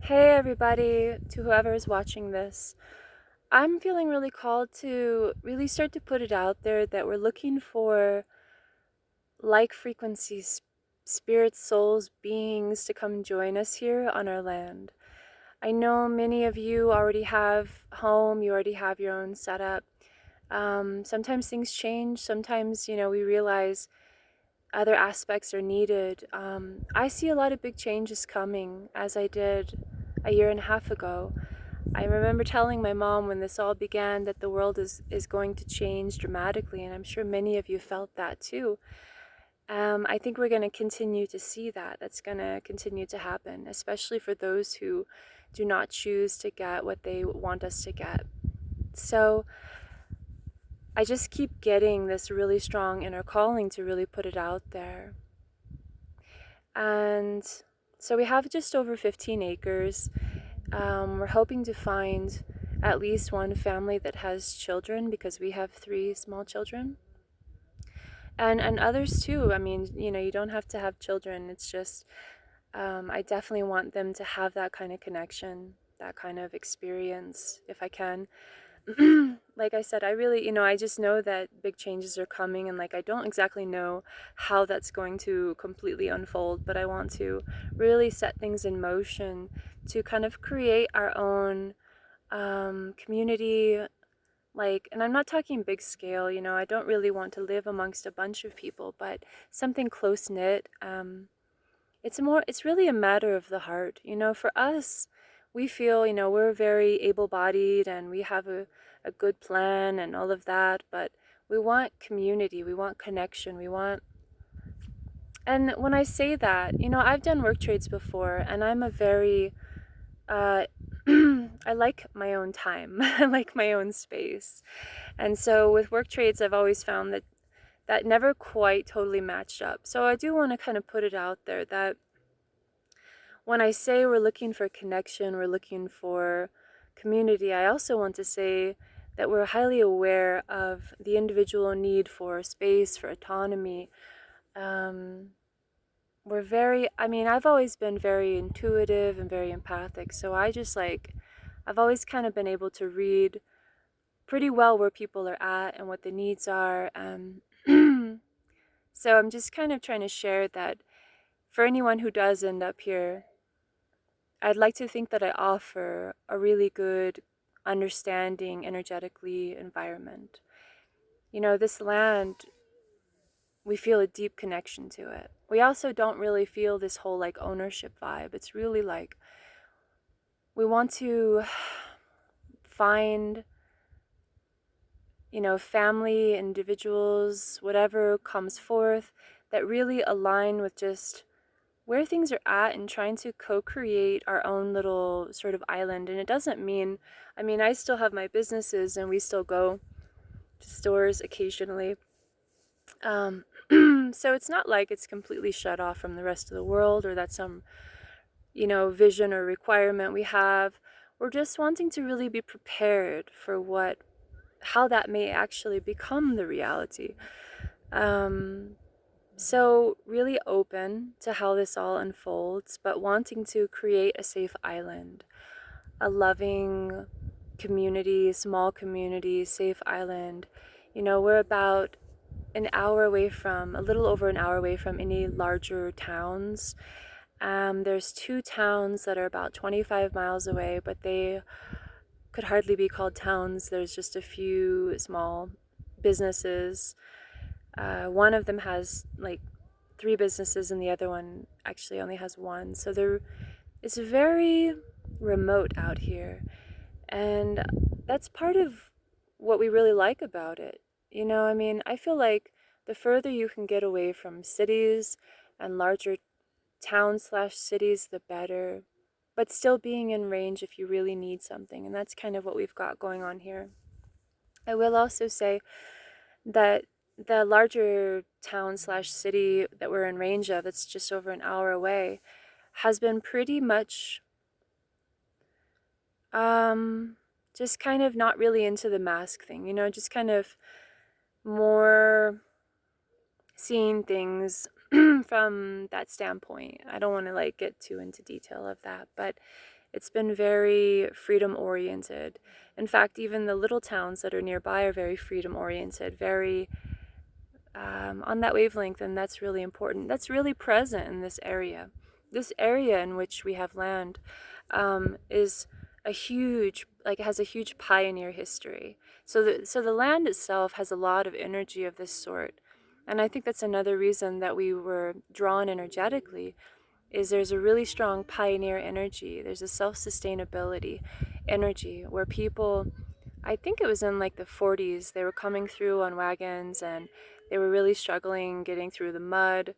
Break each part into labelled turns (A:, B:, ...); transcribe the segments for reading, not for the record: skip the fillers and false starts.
A: Hey everybody, to whoever is watching this. I'm feeling really called to really start to put it out there that we're looking for like frequencies, spirits, souls, beings to come join us here on our land. I know many of you already have home, you already have your own setup. Sometimes things change, sometimes, we realize other aspects are needed. I see a lot of big changes coming, as I did a year and a half ago. I remember telling my mom when this all began that the world is going to change dramatically, and I'm sure many of you felt that too. I think we're going to continue to see that. That's going to continue to happen, especially for those who do not choose to get what they want us to get. So I just keep getting this really strong inner calling to really put it out there. And so we have just over 15 acres. We're hoping to find at least one family that has children because we have 3 small children. And others too. I mean, you don't have to have children. It's just, I definitely want them to have that kind of connection, that kind of experience if I can. Like I said, I really, I just know that big changes are coming, and I don't exactly know how that's going to completely unfold, but I want to really set things in motion to kind of create our own community. And I'm not talking big scale, I don't really want to live amongst a bunch of people, but something close knit. It's really a matter of the heart. For us, we feel, we're very able-bodied and we have a good plan and all of that, but we want community, we want connection, and when I say that, I've done work trades before, and I'm a very, I like my own time, I like my own space. And so with work trades, I've always found that never quite totally matched up. So I do want to kind of put it out there that when I say we're looking for connection, we're looking for community, I also want to say that we're highly aware of the individual need for space, for autonomy. I've always been very intuitive and very empathic, so I've always kind of been able to read pretty well where people are at and what the needs are. So I'm just kind of trying to share that for anyone who does end up here, I'd like to think that I offer a really good understanding energetically environment. This land, we feel a deep connection to it. We also don't really feel this whole ownership vibe. It's really we want to find, family, individuals, whatever comes forth that really align with just where things are at and trying to co-create our own little sort of island. And it doesn't mean, I still have my businesses and we still go to stores occasionally. So it's not like it's completely shut off from the rest of the world or that's some, vision or requirement we have. We're just wanting to really be prepared for how that may actually become the reality. So really open to how this all unfolds, but wanting to create a safe island, a loving community, small community, safe island. We're about a little over an hour away from any larger towns. There's 2 towns that are about 25 miles away, but they could hardly be called towns. There's just a few small businesses. One of them has 3 businesses and the other one actually only has 1. So it's very remote out here. And that's part of what we really like about it. I feel like the further you can get away from cities and larger towns/cities, the better. But still being in range if you really need something. And that's kind of what we've got going on here. I will also say that the larger town/city that we're in range of, it's just over an hour away, has been pretty much just kind of not really into the mask thing, just kind of more seeing things from that standpoint. I don't want to get too into detail of that, but It's been very freedom oriented. In fact, even the little towns that are nearby are very freedom oriented, very on that wavelength, and that's really important. That's really present in this area. This area in which we have land is a huge, like, it has a huge pioneer history. So the land itself has a lot of energy of this sort. And I think that's another reason that we were drawn energetically, is there's a really strong pioneer energy. There's a self-sustainability energy where people, I think it was in like the 40s, they were coming through on wagons and they were really struggling getting through the mud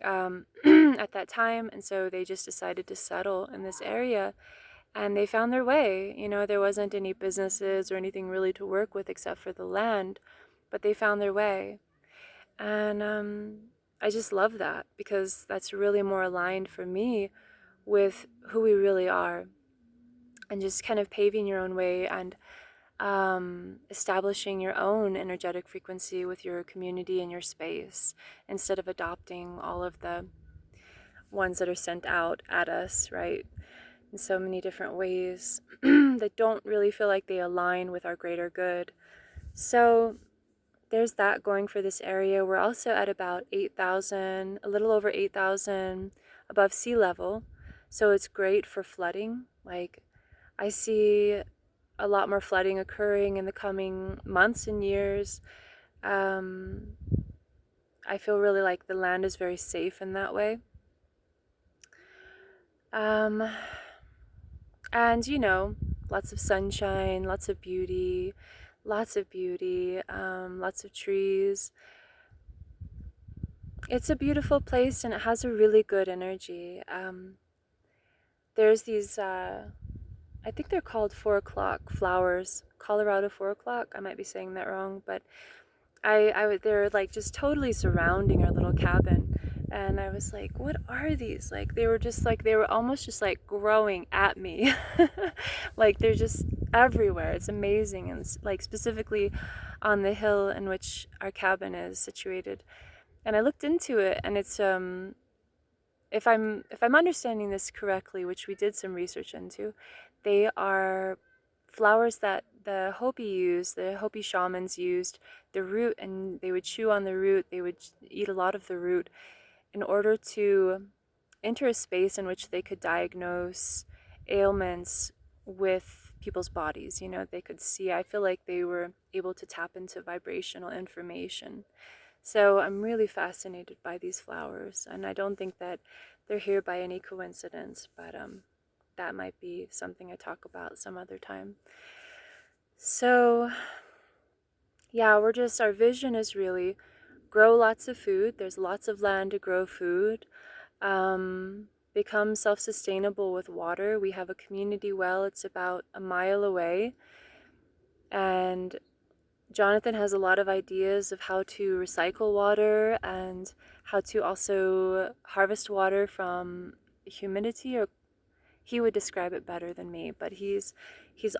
A: at that time. And so they just decided to settle in this area and they found their way. You know, there wasn't any businesses or anything really to work with except for the land, but they found their way. And I just love that because that's really more aligned for me with who we really are, and just kind of paving your own way and establishing your own energetic frequency with your community and your space instead of adopting all of the ones that are sent out at us, right? In so many different ways that don't really feel like they align with our greater good. So there's that going for this area. We're also at about 8,000, a little over 8,000 above sea level. So it's great for flooding. Like, I see a lot more flooding occurring in the coming months and years. I feel really like the land is very safe in that way. And, you know, lots of sunshine, lots of beauty, lots of trees. It's a beautiful place and it has a really good energy. There's these, I think they're called 4 o'clock flowers, Colorado 4 o'clock. I might be saying that wrong, but they're like just totally surrounding our little cabin. And I was like, what are these? Like, they were almost just like growing at me. Like, they're just everywhere. It's amazing. And like specifically on the hill in which our cabin is situated. And I looked into it, and it's, if I'm understanding this correctly, which we did some research into, they are flowers that the Hopi shamans used the root, and they would chew on the root, they would eat a lot of the root in order to enter a space in which they could diagnose ailments with people's bodies. You know, they could see, I feel like they were able to tap into vibrational information. So I'm really fascinated by these flowers, and I don't think that they're here by any coincidence, but that might be something I talk about some other time. So yeah, our vision is really grow lots of food. There's lots of land to grow food. Become self-sustainable with water. We have a community well. It's about a mile away. And Jonathan has a lot of ideas of how to recycle water and how to also harvest water from humidity, or he would describe it better than me, but he's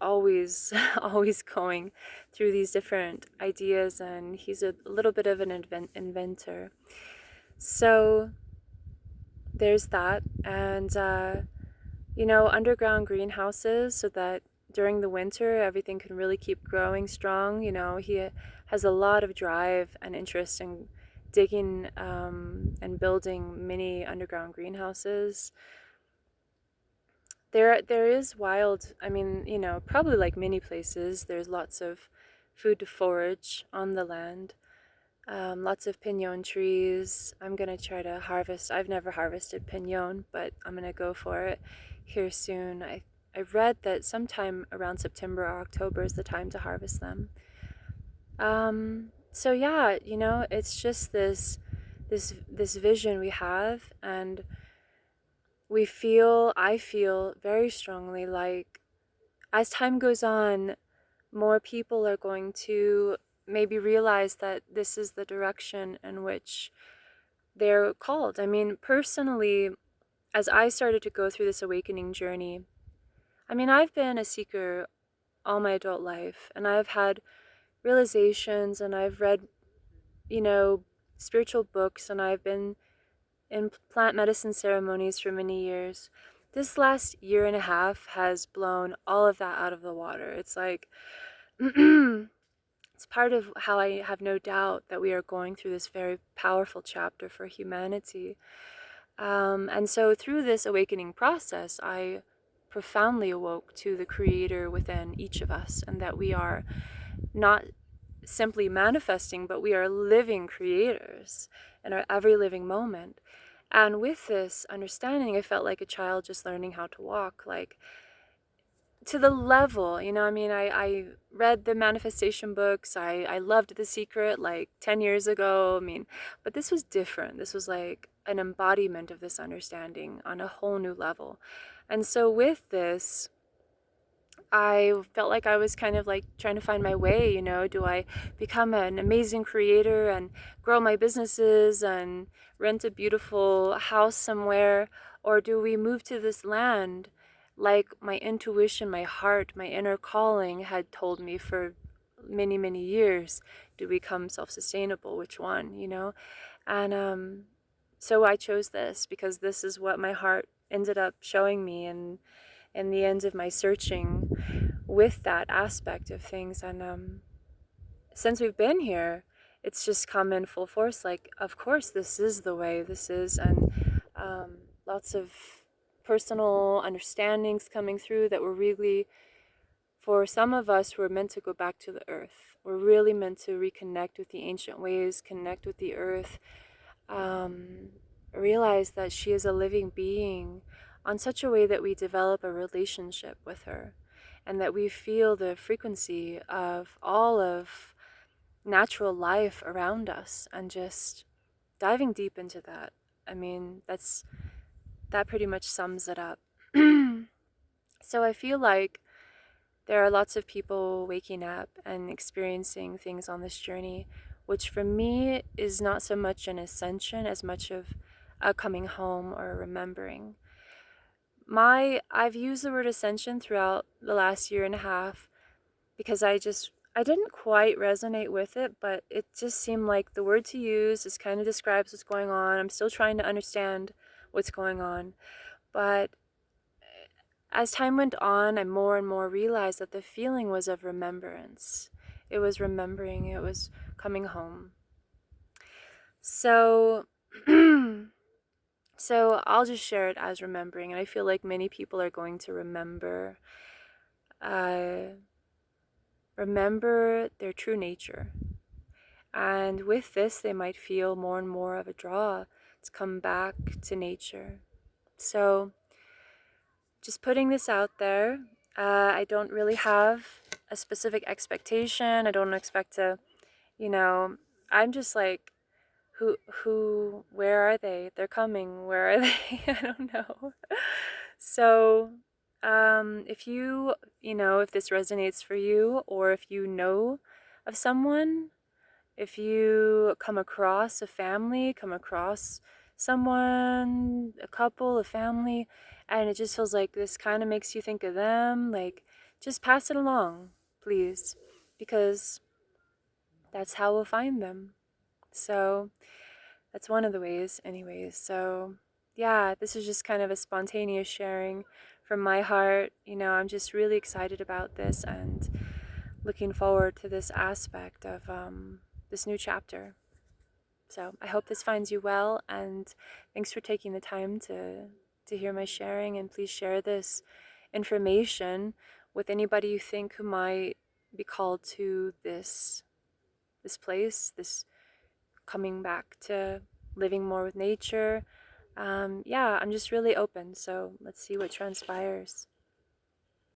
A: always always going through these different ideas, and he's a little bit of an inventor. So there's that. And you know, underground greenhouses so that during the winter everything can really keep growing strong. You know, he has a lot of drive and interest in digging and building mini underground greenhouses. There is wild, I mean, you know, probably like many places, there's lots of food to forage on the land. Lots of pinon trees. I'm gonna try to harvest. I've never harvested pinon, but I'm gonna go for it here soon. I read that sometime around September or October is the time to harvest them. So yeah, you know, it's just this vision we have, and I feel very strongly like as time goes on, more people are going to maybe realize that this is the direction in which they're called. I mean, personally, as I started to go through this awakening journey, I mean, I've been a seeker all my adult life, and I've had realizations, and I've read, you know, spiritual books, and I've been in plant medicine ceremonies for many years. this last year and a half has blown all of that out of the water. It's like, it's part of how I have no doubt that we are going through this very powerful chapter for humanity. And so through this awakening process, I profoundly awoke to the creator within each of us, and that we are not simply manifesting, but we are living creators in our every living moment. And with this understanding, I felt like a child just learning how to walk, like to the level, you know, I mean, I read the manifestation books. I loved The Secret like 10 years ago. I mean, but this was different. This was like an embodiment of this understanding on a whole new level. And so with this, I felt like I was kind of like trying to find my way, you know, do I become an amazing creator and grow my businesses and rent a beautiful house somewhere, or do we move to this land like my intuition, my heart, my inner calling had told me for many, many years, to become self-sustainable? Which one, you know? And so I chose this because this is what my heart ended up showing me, and in the end of my searching with that aspect of things. And since we've been here, it's just come in full force, like, of course this is the way, this is. And lots of personal understandings coming through that were really, for some of us, we're meant to go back to the earth. We're really meant to reconnect with the ancient ways, connect with the earth, realize that she is a living being on such a way that we develop a relationship with her, and that we feel the frequency of all of natural life around us, and just diving deep into that. I mean, that pretty much sums it up. So I feel like there are lots of people waking up and experiencing things on this journey, which for me is not so much an ascension as much of a coming home or a remembering. I've used the word ascension throughout the last year and a half because I didn't quite resonate with it, but it just seemed like the word to use. This kind of describes what's going on. I'm still trying to understand what's going on. But as time went on, I more and more realized that the feeling was of remembrance. It was remembering, it was coming home. So, so I'll just share it as remembering, and I feel like many people are going to remember their true nature. And with this, they might feel more and more of a draw to come back to nature. So just putting this out there, I don't really have a specific expectation. I don't expect to, you know, I'm just like, where are they? They're coming. Where are they? I don't know. So if if this resonates for you, or if you know of someone, if you come across a family, come across someone, a couple, a family, and it just feels like this kind of makes you think of them, like, just pass it along, please, because that's how we'll find them. So that's one of the ways, anyways. So yeah, this is just kind of a spontaneous sharing from my heart. I'm just really excited about this and looking forward to this aspect of this new chapter. So I hope this finds you well, and thanks for taking the time to hear my sharing. And please share this information with anybody you think who might be called to this place, this coming back to living more with nature. Yeah, I'm just really open, so let's see what transpires.